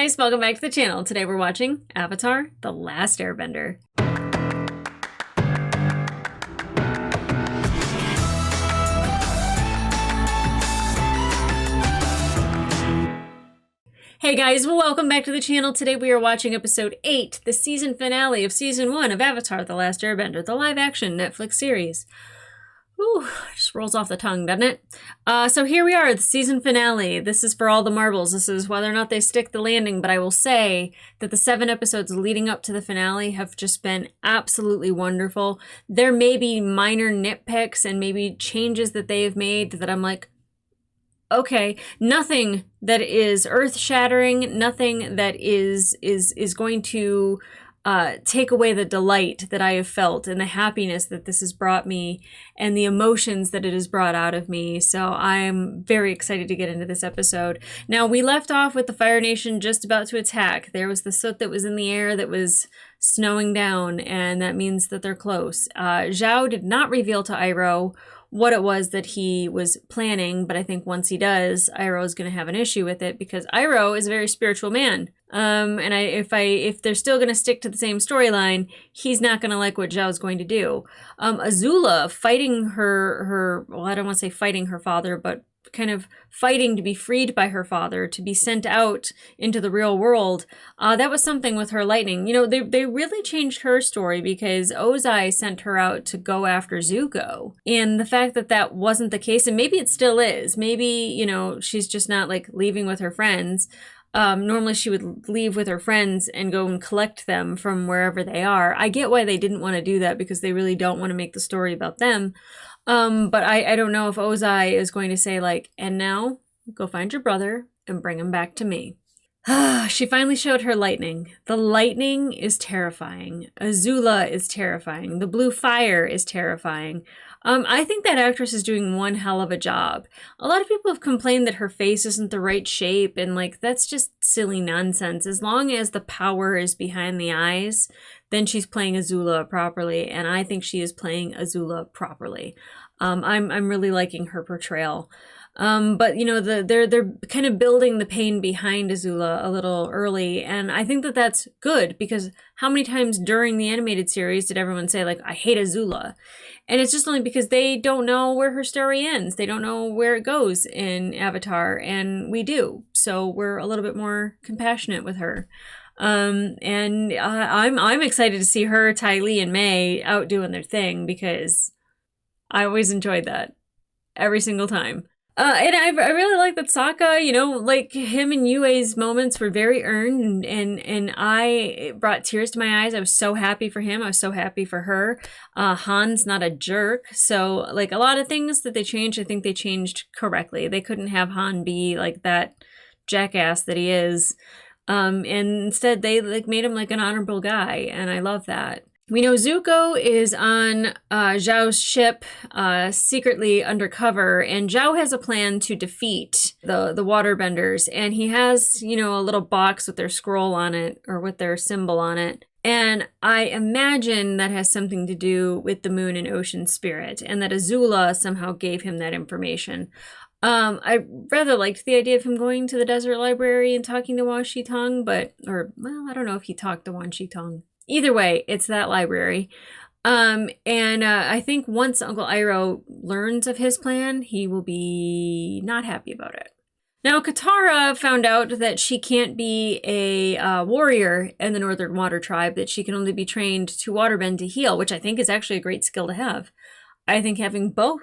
guys, welcome back to the channel. Today we're watching Avatar: The Last Airbender. Hey guys, well, welcome back to the channel. Today we are watching episode 8, the season finale of season 1 of Avatar: The Last Airbender, the live-action Netflix series. Ooh, just rolls off the tongue, doesn't it? So here we are, the season finale. This is for all the marbles. This is whether or not they stick the landing, but I will say that the 7 episodes leading up to the finale have just been absolutely wonderful. There may be minor nitpicks and maybe changes that they have made that I'm like, okay, nothing that is earth-shattering, nothing that is going to take away the delight that I have felt and the happiness that this has brought me and the emotions that it has brought out of me. So I'm very excited to get into this episode. Now, we left off with the Fire Nation just about to attack. There was the soot that was in the air that was snowing down, and that means that they're close. Zhao did not reveal to Iroh what it was that he was planning, but I think once he does, Iroh is going to have an issue with it because Iroh is a very spiritual man. If they're still going to stick to the same storyline, he's not going to like what Zhao's going to do. Azula fighting well, I don't want to say fighting her father, but kind of fighting to be freed by her father, to be sent out into the real world. That was something with her lightning. You know, they really changed her story because Ozai sent her out to go after Zuko. And the fact that that wasn't the case, and maybe it still is, maybe, you know, she's just not like leaving with her friends. Normally she would leave with her friends and go and collect them from wherever they are. I get why they didn't want to do that because they really don't want to make the story about them. But I don't know if Ozai is going to say like, and now go find your brother and bring him back to me. She finally showed her lightning. The lightning is terrifying. Azula is terrifying. The blue fire is terrifying. I think that actress is doing one hell of a job. A lot of people have complained that her face isn't the right shape, and like, that's just silly nonsense. As long as the power is behind the eyes, then she's playing Azula properly, and I think she is playing Azula properly. I'm really liking her portrayal. But you know, they're kind of building the pain behind Azula a little early, and I think that that's good because how many times during the animated series did everyone say like, I hate Azula? And it's just only because they don't know where her story ends. They don't know where it goes in Avatar, and we do. So we're a little bit more compassionate with her. I'm excited to see her, Ty Lee, and May out doing their thing because I always enjoyed that every single time. And I really like that Sokka, you know, like him and Yue's moments were very earned and it brought tears to my eyes. I was so happy for him. I was so happy for her. Han's not a jerk. So like a lot of things that they changed, I think they changed correctly. They couldn't have Han be like that jackass that he is. And instead they like made him like an honorable guy. And I love that. We know Zuko is on Zhao's ship, secretly undercover, and Zhao has a plan to defeat the waterbenders, and he has, you know, a little box with their scroll on it, or with their symbol on it, and I imagine that has something to do with the moon and ocean spirit, and that Azula somehow gave him that information. I rather liked the idea of him going to the desert library and talking to Wan Shi Tong, well, I don't know if he talked to Wan Shi Tong. Either way, it's that library. I think once Uncle Iroh learns of his plan, he will be not happy about it. Now, Katara found out that she can't be a warrior in the Northern Water Tribe, that she can only be trained to waterbend to heal, which I think is actually a great skill to have. I think having both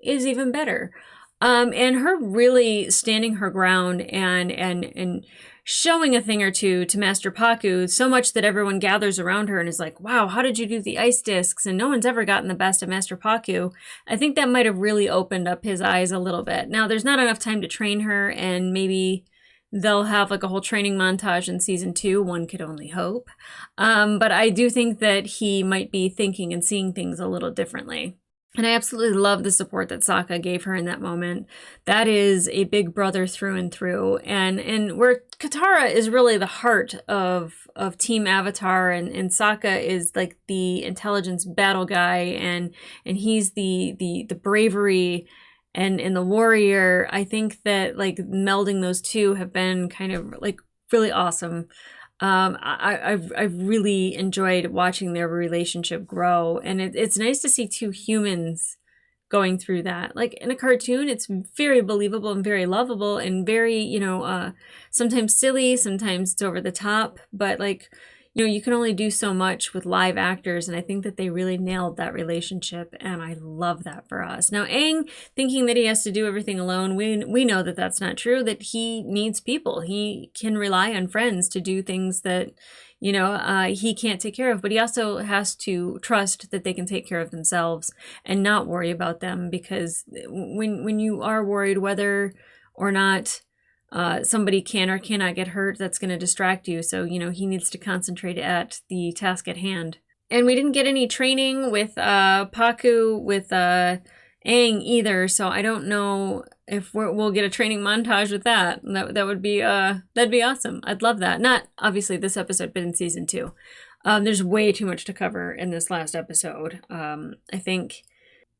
is even better. And her really standing her ground and showing a thing or two to Master Pakku, so much that everyone gathers around her and is like, wow, how did you do the ice discs? And no one's ever gotten the best of Master Pakku. I think that might have really opened up his eyes a little bit. Now, there's not enough time to train her, and maybe they'll have like a whole training montage in season 2. One could only hope. But I do think that he might be thinking and seeing things a little differently. And I absolutely love the support that Sokka gave her in that moment. That is a big brother through and through. And where Katara is really the heart of Team Avatar, and Sokka is like the intelligence battle guy, and he's the bravery and the warrior. I think that like melding those two have been kind of like really awesome. I've really enjoyed watching their relationship grow, and it's nice to see two humans going through that. Like in a cartoon, it's very believable and very lovable and very, sometimes silly, sometimes it's over the top, but like, you can only do so much with live actors, and I think that they really nailed that relationship, and I love that for us. Now, Aang thinking that he has to do everything alone, we know that that's not true, that he needs people. He can rely on friends to do things that, he can't take care of, but he also has to trust that they can take care of themselves and not worry about them, because when you are worried whether or not somebody can or cannot get hurt, that's going to distract you. So, he needs to concentrate at the task at hand. And we didn't get any training with Paku with Aang either, so I don't know if we'll get a training montage with that. That would be that'd be awesome. I'd love that. Not obviously this episode, but in season 2. There's way too much to cover in this last episode.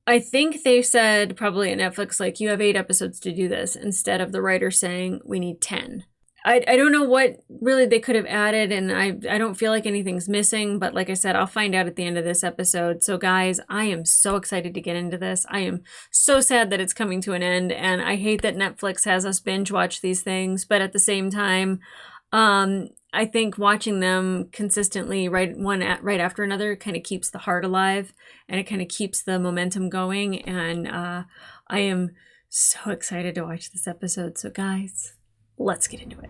I think they said probably at Netflix, like, you have 8 episodes to do this, instead of the writer saying we need 10. I don't know what really they could have added, and I don't feel like anything's missing, but like I said, I'll find out at the end of this episode. So guys, I am so excited to get into this. I am so sad that it's coming to an end, and I hate that Netflix has us binge watch these things, but at the same time, I think watching them consistently right after another kind of keeps the heart alive, and it kind of keeps the momentum going, and I am so excited to watch this episode. So guys, let's get into it.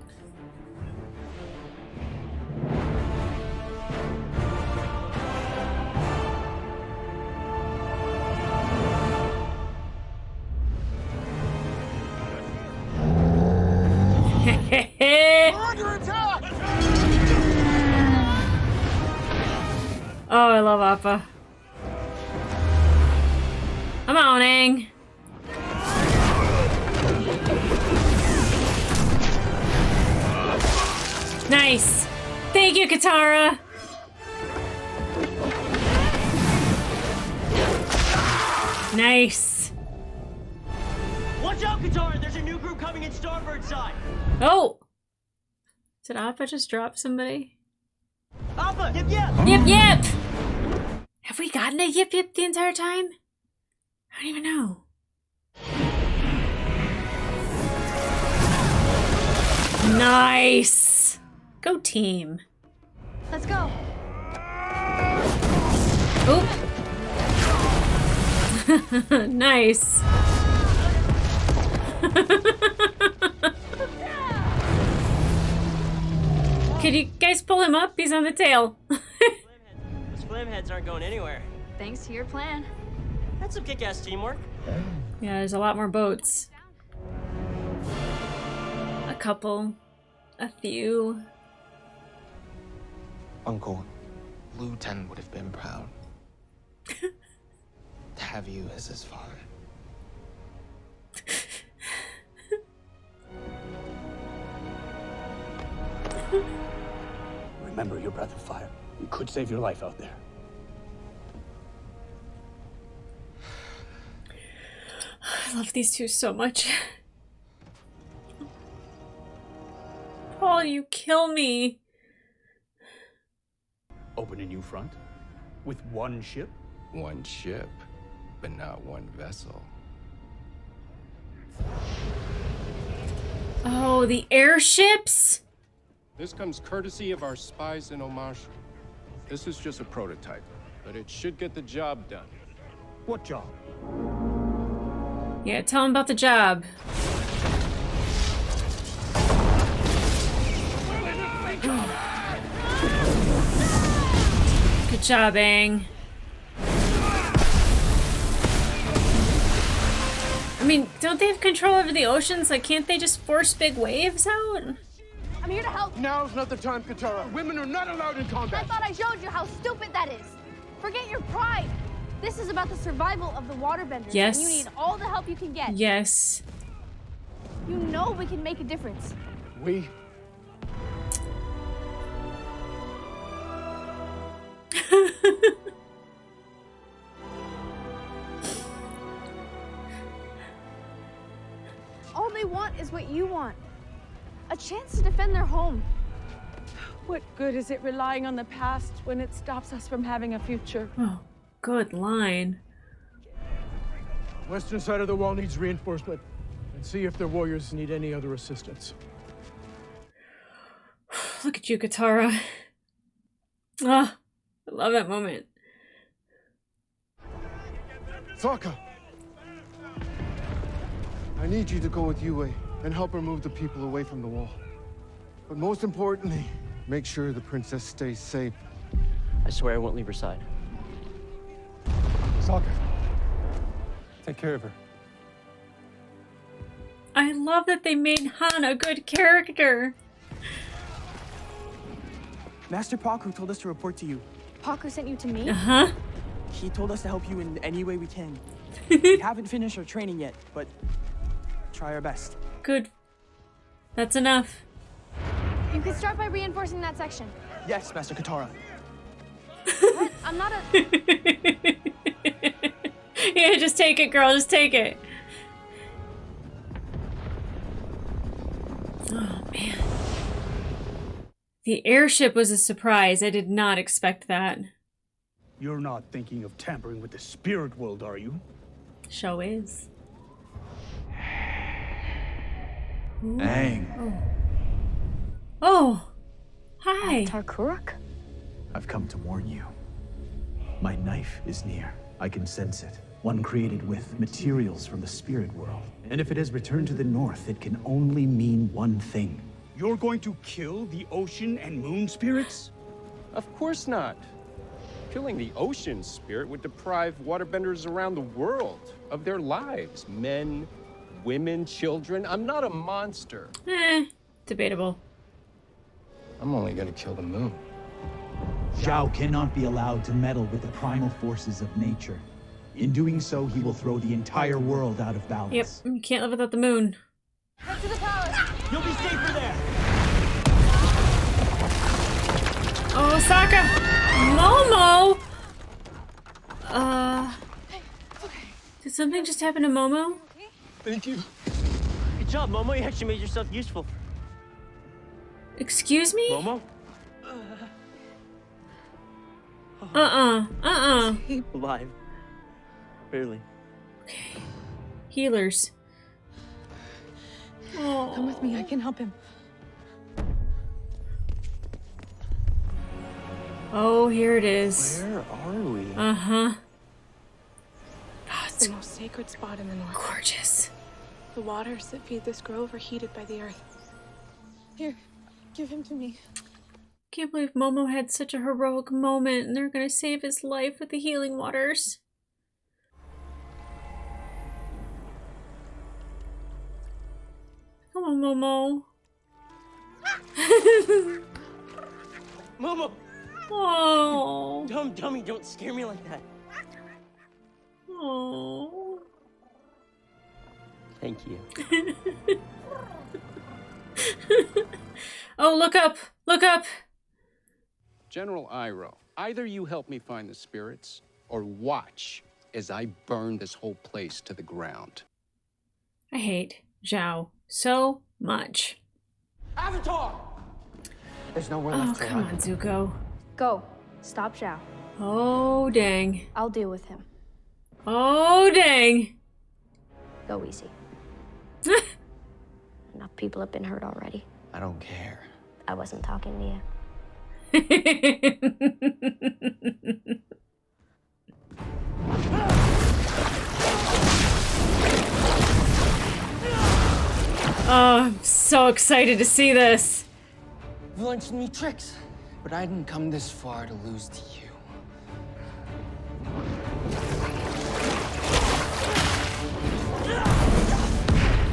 Under attack! Oh, I love Appa. Come on, Aang. Nice. Thank you, Katara. Nice. Watch out, Katara! There's a new group coming in starboard side! Oh! Did Appa just drop somebody? Appa! Yip yip! Yip yip! Have we gotten a yip yip the entire time? I don't even know. Nice! Go team. Let's go. Oop. Nice. Could you guys pull him up? He's on the tail. Those flamheads aren't going anywhere. Thanks to your plan. That's some kick-ass teamwork. Yeah, there's a lot more boats. A couple. A few. Uncle, Blue 10 would have been proud to have you as his father. Remember your breath of fire. You could save your life out there. I love these two so much. Paul, you kill me. Open a new front? With one ship? One ship, but not one vessel. Oh, the airships? This comes courtesy of our spies in Omashu. This is just a prototype, but it should get the job done. What job? Yeah, tell him about the job. Good job, Aang. I mean, don't they have control over the oceans? Like, can't they just force big waves out? I'm here to help. Now's not the time, Katara. Women are not allowed in I combat. thought I showed you how stupid that is. Forget your pride. This is about the survival of the waterbenders. Yes. And you need all the help you can get. Yes. You know we can make a difference. We All they want is what you want. A chance to defend their home. What good is it relying on the past when it stops us from having a future? Oh, good line. Western side of the wall needs reinforcement. And see if their warriors need any other assistance. Look at you, Katara. Ah, I love that moment. Sokka! I need you to go with Yue and help her move the people away from the wall. But most importantly, make sure the princess stays safe. I swear I won't leave her side. Sokka, take care of her. I love that they made Han a good character. Master Paku told us to report to you. Paku sent you to me? Uh-huh. He told us to help you in any way we can. We haven't finished our training yet, but try our best. Good. That's enough. You can start by reinforcing that section. Yes, Master Katara. What? I'm not a... Yeah, just take it, girl. Just take it. Oh, man. The airship was a surprise. I did not expect that. You're not thinking of tampering with the spirit world, are you? Show is. Aang, Oh. Hi. Tarkurak? I've come to warn you. My knife is near. I can sense it. One created with materials from the spirit world. And if it has returned to the north, it can only mean one thing. You're going to kill the ocean and moon spirits? Of course not. Killing the ocean spirit would deprive waterbenders around the world of their lives. Men, women, children. I'm not a monster. Debatable. I'm only gonna kill the moon. Zhao cannot be allowed to meddle with the primal forces of nature. In doing so, he will throw the entire world out of balance. Yep, you can't live without the moon. Head to the palace. You'll be safer there. Oh, Sokka! Momo! Did something just happen to Momo? Thank you. Good job, Momo. You actually made yourself useful. Excuse me? Momo? Alive. Barely. Okay. Healers. Oh. Come with me, I can help him. Oh, here it is. Where are we? Uh-huh. Oh, It's it's the most sacred spot in the north. gorgeous. The waters that feed this grove are heated by the earth. Here, give him to me. Can't believe Momo had such a heroic moment and they're gonna save his life with the healing waters. Come on, Momo. Momo! Oh. Dumb dummy, don't scare me like that. Oh. Thank you. Oh, look up! Look up! General Iroh, either you help me find the spirits, or watch as I burn this whole place to the ground. I hate Zhao so much. Avatar! There's nowhere Oh, left to come run. on, Zuko. Go. Stop Zhao. Oh, dang. I'll deal with him. Oh, dang. Go easy. Enough people have been hurt already. I don't care. I wasn't talking to you. Oh, I'm so excited to see this. You learned some new tricks, but I didn't come this far to lose to you.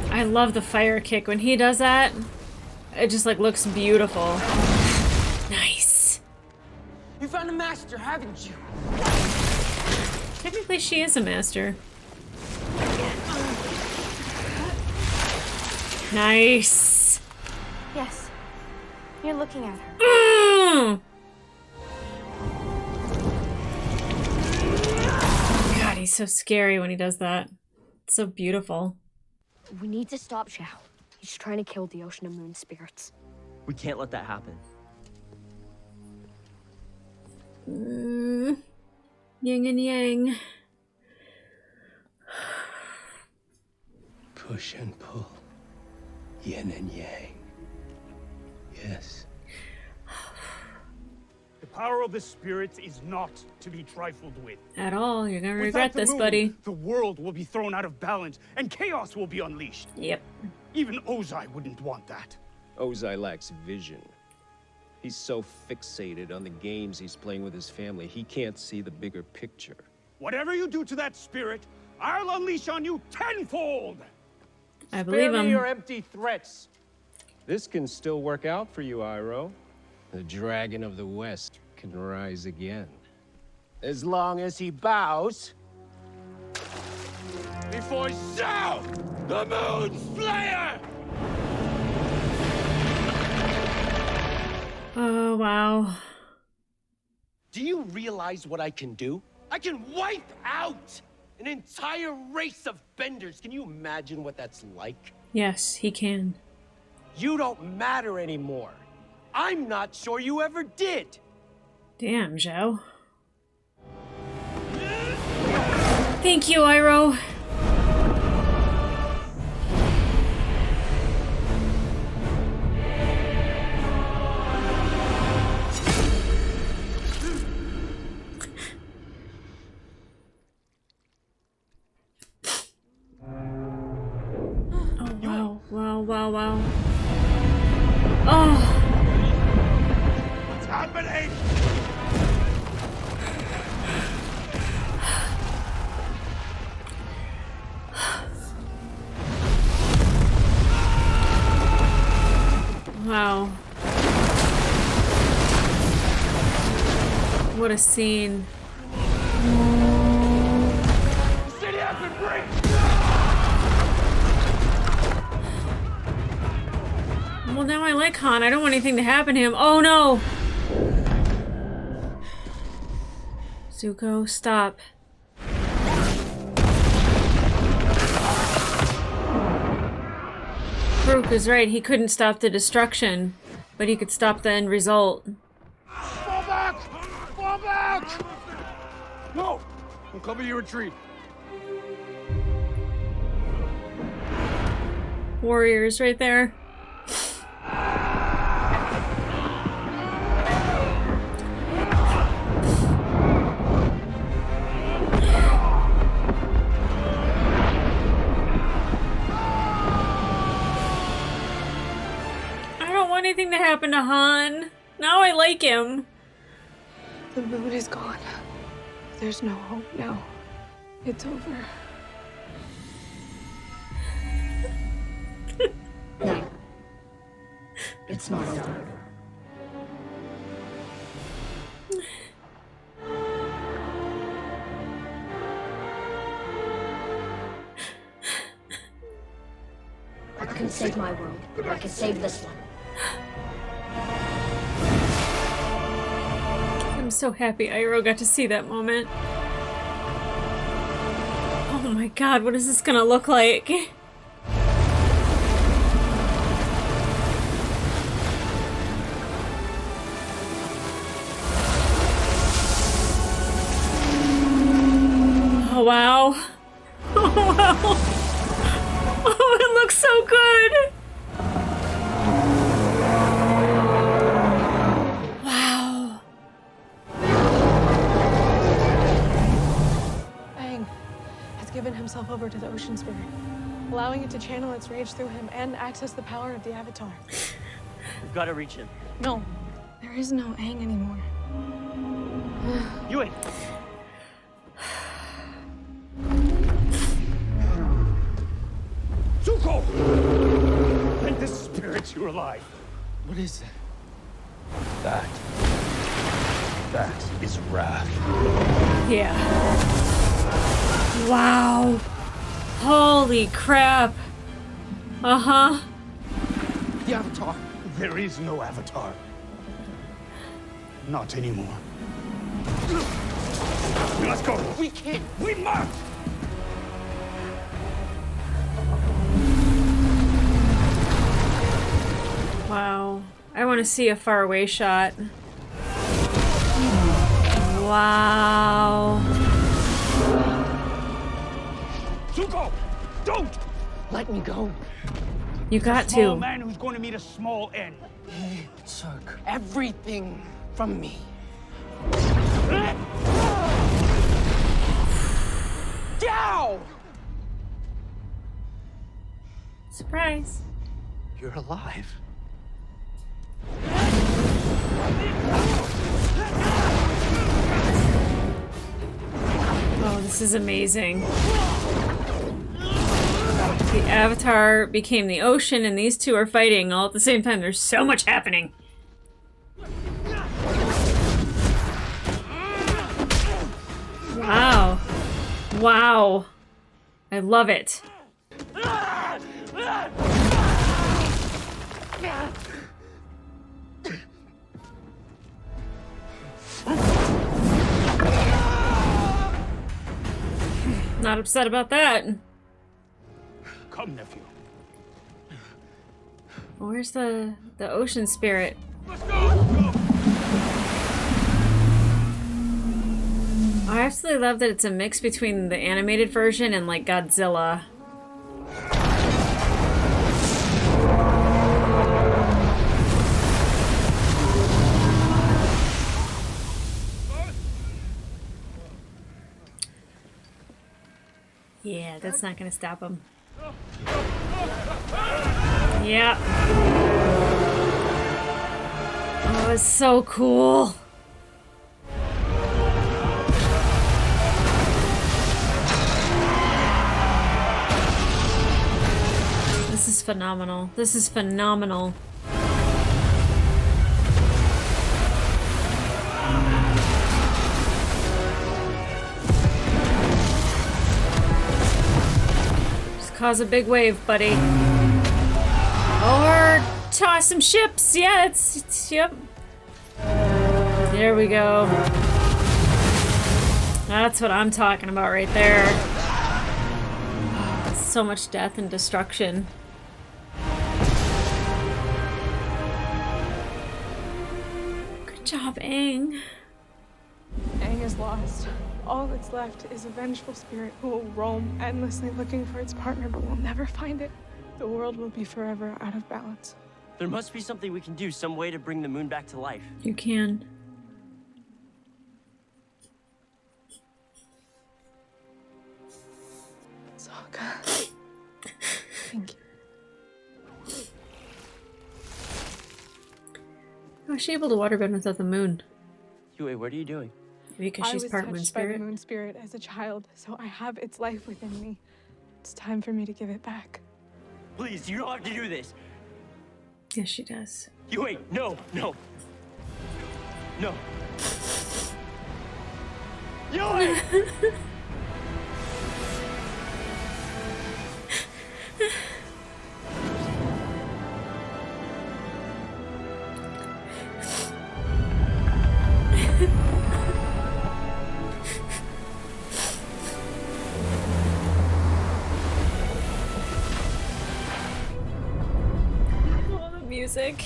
I love the fire kick. When he does that, it just like looks beautiful. Nice. You found a master, haven't you? Technically, she is a master. Nice. Yes. You're looking at her. God, he's so scary when he does that. It's so beautiful. We need to stop Zhao. He's trying to kill the ocean and moon spirits. We can't let that happen. Yin and yang. Push and pull. Yin and yang. Yes. The power of the spirits is not to be trifled with. At all. You're gonna regret Without the this, moon, buddy. The world will be thrown out of balance, and chaos will be unleashed. Yep. Even Ozai wouldn't want that. Ozai lacks vision. He's so fixated on the games he's playing with his family, he can't see the bigger picture. Whatever you do to that spirit, I'll unleash on you tenfold! I believe him. your empty threats. This can still work out for you, Iroh. The Dragon of the West can rise again. As long as he bows before Zhao, the Moon Slayer! Oh, wow. Do you realize what I can do? I can wipe out an entire race of benders. Can you imagine what that's like? Yes, he can. You don't matter anymore. I'm not sure you ever did. Damn, Zhao. Thank you, Iroh. Wow. Oh. What's happening? Wow. What a scene. City has been breached! Well, now I like Han. I don't want anything to happen to him. Oh, no! Zuko, stop. Karuk is right. He couldn't stop the destruction, but he could stop the end result. Fall back! Fall back! No! I'm coming to your retreat. Warriors right there. Anything to happen to Han. Now I like him. The moon is gone. There's no hope now. It's over. No. It's not over. I can save my world. I can save this one. I'm so happy Iroh got to see that moment. Oh my god, what is this gonna look like? Oh wow. Oh wow. Oh, it looks so good. Given himself over to the ocean spirit, allowing it to channel its rage through him and access the power of the Avatar. We've got to reach him. No, there is no Aang anymore. Yue! Zuko! Let the spirits you alive. What is that? That is wrath. Yeah. Wow. Holy crap. Uh-huh. The Avatar. There is no Avatar. Not anymore. Let's go. We can't. We must. Wow. I want to see a faraway shot. Wow. Zuko, don't let me go. You got a small to. man who's going to meet a small end. He took everything from me. Dow! Surprise. You're alive. Oh, this is amazing. The Avatar became the ocean, and these two are fighting all at the same time. There's so much happening. Wow. Wow. I love it. Not upset about that. Come, nephew. Where's the ocean spirit? Let's go! I absolutely love that it's a mix between the animated version and like Godzilla. Yeah, that's not gonna stop him. Yeah. Oh, it's so cool. This is phenomenal. This is phenomenal. Just cause a big wave, buddy. Or toss some ships. Yeah, it's yep. There we go. That's what I'm talking about right there. So much death and destruction. Good job, Aang. Aang is lost. All that's left is a vengeful spirit who will roam endlessly looking for its partner but will never find it. The world will be forever out of balance. There must be something we can do, some way to bring the moon back to life. You can. Sokka. Thank you. How is she able to waterbend without the moon? Yue, what are you doing? Because she's part moon I was touched by the spirit. moon spirit as a child, so I have its life within me. It's time for me to give it back. Please, you don't have to do this. Yes, she does. Yue, no, no. No. Yue! Oh, the music.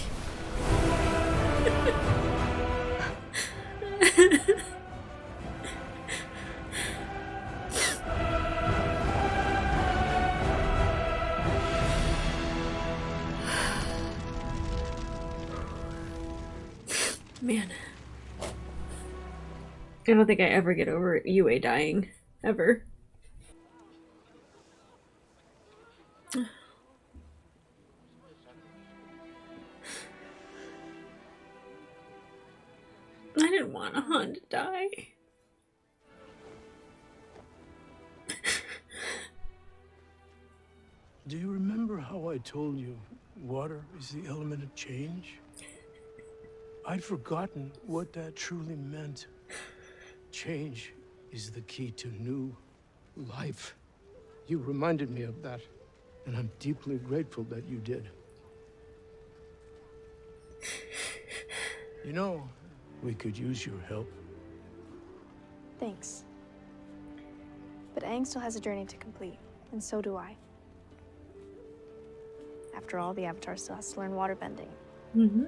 Man. I don't think I ever get over Yue dying. Ever. I didn't want Han to die. Do you remember how I told you water is the element of change? I'd forgotten what that truly meant. Change is the key to new life. You reminded me of that, and I'm deeply grateful that you did. You know, we could use your help. Thanks. But Aang still has a journey to complete, and so do I. After all, the Avatar still has to learn waterbending, Mm-hmm.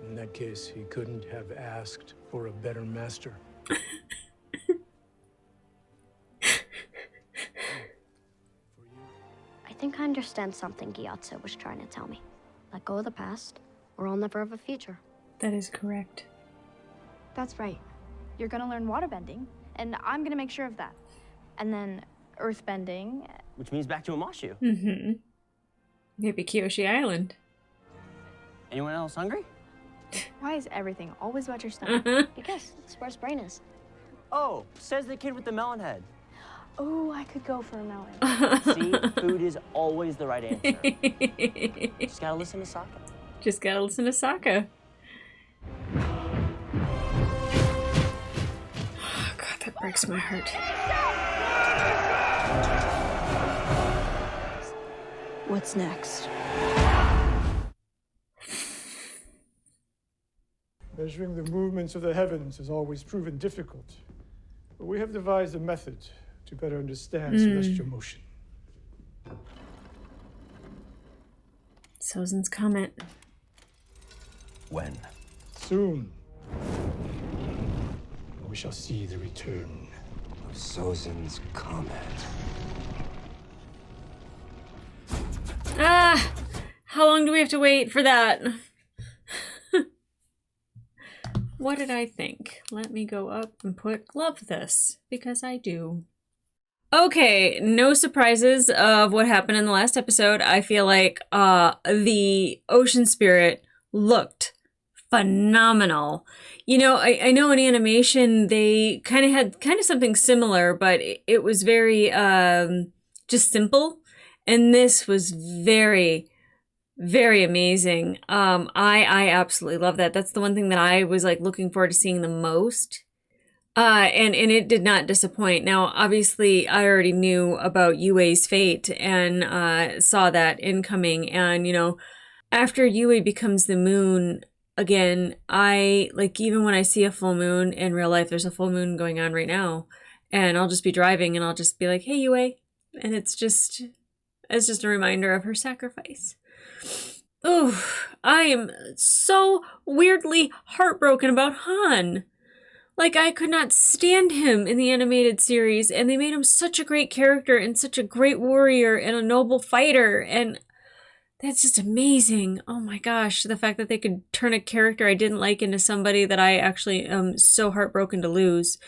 In that case, he couldn't have asked for a better master. I think I understand something Gyatso was trying to tell me. Let go of the past, or I'll never have a future. That is correct. That's right. You're gonna learn waterbending, and I'm gonna make sure of that. And then earthbending. Which means back to Amashu. Mm-hmm. Maybe Kyoshi Island. Anyone else hungry? Why is everything always about your stomach? Because it's where his brain is. Oh, says the kid with the melon head. Oh, I could go for a melon. See, food is always the right answer. Just gotta listen to Sokka. Just gotta listen to Sokka. Oh, God, that breaks my heart. What's next? Measuring the movements of the heavens has always proven difficult, but we have devised a method to better understand celestial motion. Sozin's comment. When? Soon. We shall see the return of Sozin's comet. Ah! How long do we have to wait for that? What did I think? Let me go up and put love this, because I do. Okay, no surprises of what happened in the last episode. I feel like the ocean spirit looked phenomenal. You know, I know in animation they kind of had something similar, but it was very just simple. And this was very, very amazing. I absolutely love that. That's the one thing that I was like looking forward to seeing the most. And it did not disappoint. Now, obviously, I already knew about Yue's fate and saw that incoming. And, you know, after Yue becomes the moon again, I, like, even when I see a full moon in real life, there's a full moon going on right now. And I'll just be driving and I'll just be like, hey, Yue. And it's just a reminder of her sacrifice. Oh, I am so weirdly heartbroken about Han. Like, I could not stand him in the animated series, and they made him such a great character and such a great warrior and a noble fighter, and that's just amazing. Oh my gosh, the fact that they could turn a character I didn't like into somebody that I actually am so heartbroken to lose.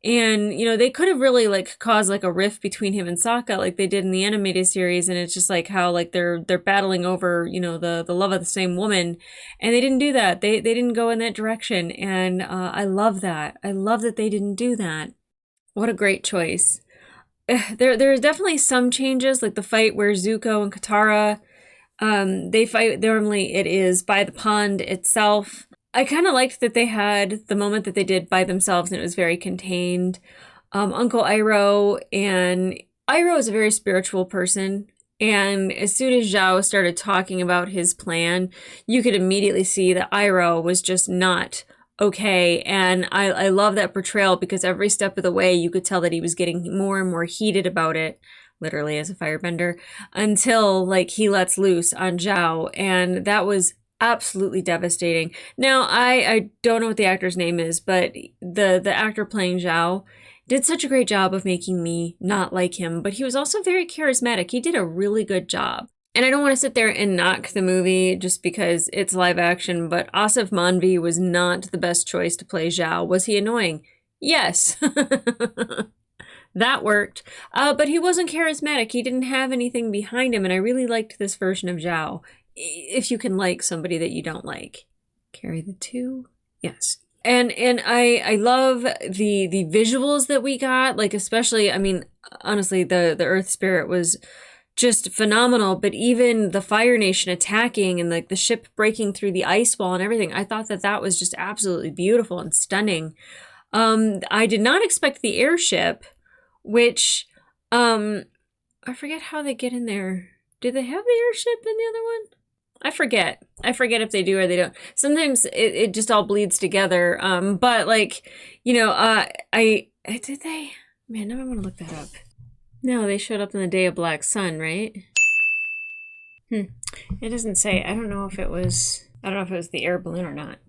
And, you know, they could have really, like, caused, like, a rift between him and Sokka like they did in the animated series, and it's just, like, how, like, they're battling over, you know, the love of the same woman, and they didn't do that. They didn't go in that direction, and I love that. I love that they didn't do that. What a great choice. There's definitely some changes, like the fight where Zuko and Katara, they fight, normally it is by the pond itself. I kind of liked that they had the moment that they did by themselves and it was very contained. Uncle Iroh is a very spiritual person. And as soon as Zhao started talking about his plan, you could immediately see that Iroh was just not okay. And I love that portrayal because every step of the way you could tell that he was getting more and more heated about it, literally as a firebender, until like he lets loose on Zhao. And that was absolutely devastating. Now, I don't know what the actor's name is, but the actor playing Zhao did such a great job of making me not like him, but he was also very charismatic. He did a really good job. And I don't want to sit there and knock the movie just because it's live action, but Asif Manvi was not the best choice to play Zhao. Was he annoying? Yes. That worked. But he wasn't charismatic. He didn't have anything behind him, and I really liked this version of Zhao. If you can like somebody that you don't like. Carry the two? Yes. And I love the visuals that we got, like especially, I mean, honestly, the Earth Spirit was just phenomenal, but even the Fire Nation attacking and like the ship breaking through the ice wall and everything, I thought that was just absolutely beautiful and stunning. I did not expect the airship, which, I forget how they get in there. Do they have the airship in the other one? I forget if they do or they don't. Sometimes it just all bleeds together. But like, you know, did they? Man, now I want to look that up. No, they showed up in the Day of Black Sun, right? It doesn't say. I don't know if it was the air balloon or not.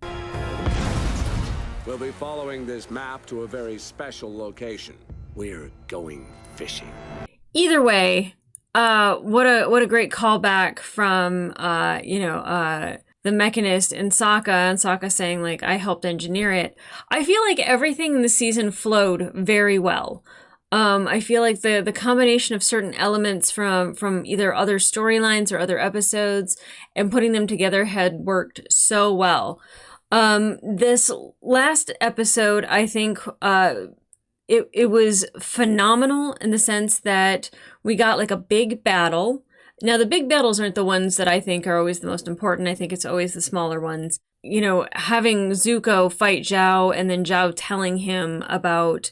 We'll be following this map to a very special location. We're going fishing. Either way, what a great callback from the Mechanist and Sokka saying, like, I helped engineer it. I feel like everything in the season flowed very well. I feel like the combination of certain elements from either other storylines or other episodes and putting them together had worked so well. This last episode, I think, it was phenomenal in the sense that we got like a big battle. Now, the big battles aren't the ones that I think are always the most important. I think it's always the smaller ones. You know, having Zuko fight Zhao and then Zhao telling him about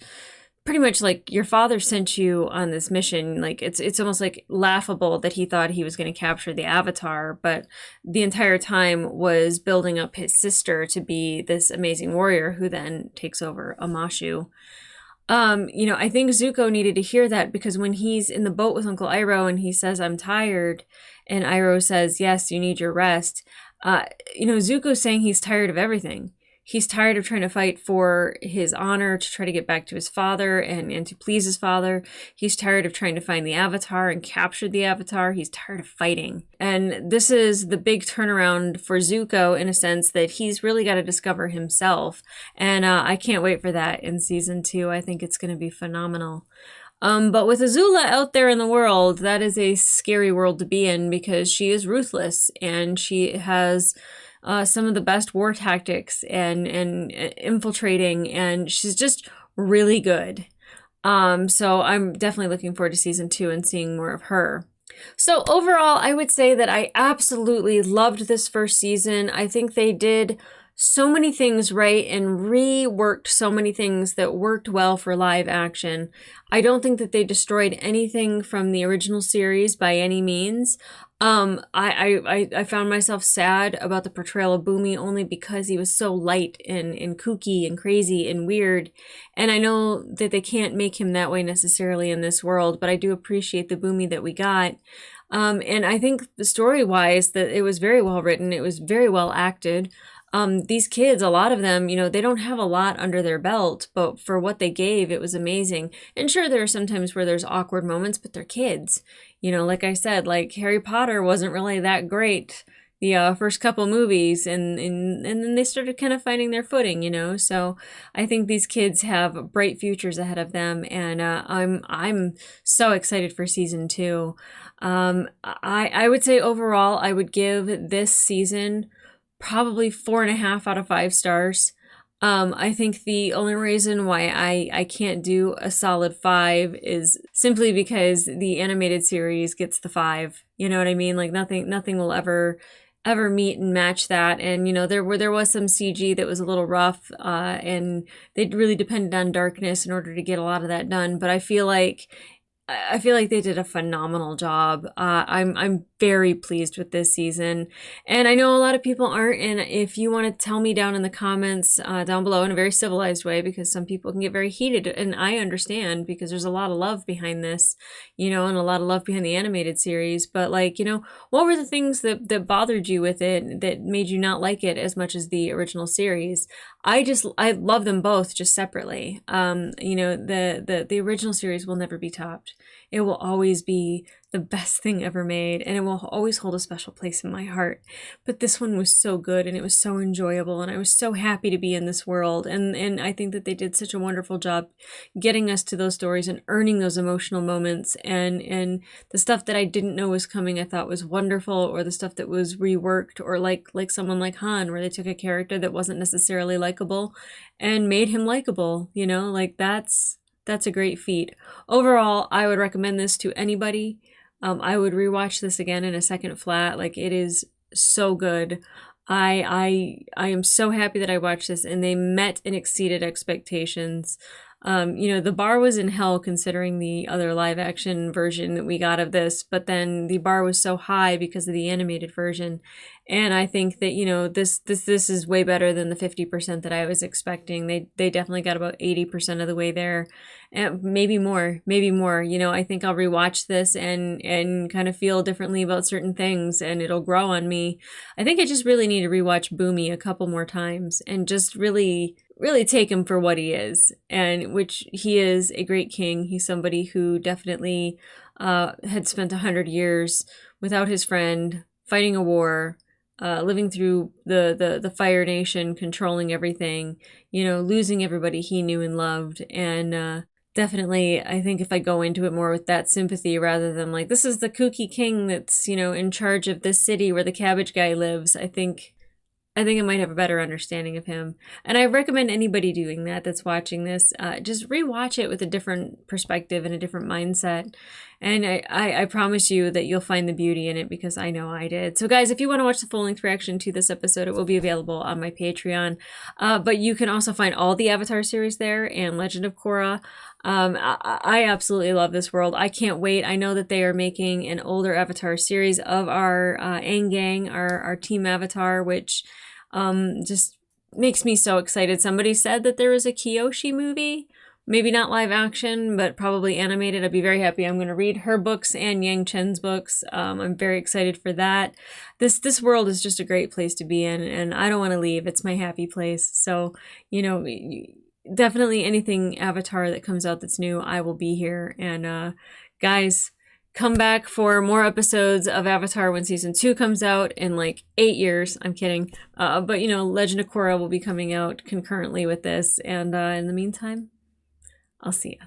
pretty much like, your father sent you on this mission. Like, it's almost like laughable that he thought he was going to capture the Avatar, but the entire time was building up his sister to be this amazing warrior who then takes over Amashu. I think Zuko needed to hear that, because when he's in the boat with Uncle Iroh and he says, I'm tired, and Iroh says, yes, you need your rest. Zuko's saying he's tired of everything. He's tired of trying to fight for his honor, to try to get back to his father and to please his father. He's tired of trying to find the Avatar and capture the Avatar. He's tired of fighting. And this is the big turnaround for Zuko, in a sense that he's really got to discover himself. And I can't wait for that in season 2. I think it's going to be phenomenal. But with Azula out there in the world, that is a scary world to be in, because she is ruthless and she has some of the best war tactics and infiltrating, and she's just really good. So I'm definitely looking forward to season 2 and seeing more of her. So overall, I would say that I absolutely loved this first season. I think they did so many things right and reworked so many things that worked well for live action. I don't think that they destroyed anything from the original series by any means. I found myself sad about the portrayal of Boomy only because he was so light and kooky and crazy and weird. And I know that they can't make him that way necessarily in this world, but I do appreciate the Boomy that we got. And I think story-wise that it was very well written. It was very well acted. These kids, a lot of them, they don't have a lot under their belt, but for what they gave, it was amazing. And sure, there are some times where there's awkward moments, but they're kids. Like I said, like Harry Potter wasn't really that great the first couple movies, and then they started kind of finding their footing, So I think these kids have bright futures ahead of them, and I'm so excited for season 2. I would say overall, I would give this season probably 4.5 out of 5 stars. I think the only reason why I can't do a solid 5 is simply because the animated series gets the 5. You know what I mean? Like nothing will ever meet and match that. And there was some CG that was a little rough, and they really depended on darkness in order to get a lot of that done. But I feel like they did a phenomenal job. I'm very pleased with this season, and I know a lot of people aren't. And if you want to tell me down in the comments down below in a very civilized way, because some people can get very heated, and I understand because there's a lot of love behind this, and a lot of love behind the animated series. But what were the things that bothered you with it, that made you not like it as much as the original series? I love them both just separately. The original series will never be topped. It will always be the best thing ever made, and it will always hold a special place in my heart. But this one was so good, and it was so enjoyable, and I was so happy to be in this world. And I think that they did such a wonderful job getting us to those stories and earning those emotional moments. And the stuff that I didn't know was coming, I thought was wonderful, or the stuff that was reworked, or like someone like Han, where they took a character that wasn't necessarily likable and made him likable. That's a great feat. Overall, I would recommend this to anybody. I would rewatch this again in a second flat. It is so good. I am so happy that I watched this, and they met and exceeded expectations. You know, the bar was in hell considering the other live action version that we got of this, but then the bar was so high because of the animated version. And I think that, you know, this is way better than the 50% that I was expecting. They definitely got about 80% of the way there. And maybe more. You know, I think I'll rewatch this and kind of feel differently about certain things, and it'll grow on me. I think I just really need to rewatch Boomy a couple more times and just really take him for what he is, and which he is a great king. He's somebody who definitely had spent 100 years without his friend, fighting a war, living through the Fire Nation, controlling everything, you know, losing everybody he knew and loved. And definitely, I think if I go into it more with that sympathy rather than like, this is the kooky king that's, you know, in charge of this city where the cabbage guy lives, I think I might have a better understanding of him. And I recommend anybody doing that that's watching this, just rewatch it with a different perspective and a different mindset. And I promise you that you'll find the beauty in it, because I know I did. So guys, if you want to watch the full-length reaction to this episode, it will be available on my Patreon. But you can also find all the Avatar series there and Legend of Korra. I absolutely love this world. I can't wait. I know that they are making an older Avatar series of our Aang gang, our Team Avatar, which just makes me so excited. Somebody said that there was a Kyoshi movie, maybe not live action, but probably animated. I'd be very happy. I'm going to read her books and Yang Chen's books. I'm very excited for that. This world is just a great place to be in, and I don't want to leave. It's my happy place. So, you know, definitely anything Avatar that comes out that's new, I will be here. And guys, come back for more episodes of Avatar when season 2 comes out in like 8 years. I'm kidding. But you know, Legend of Korra will be coming out concurrently with this. And in the meantime, I'll see ya.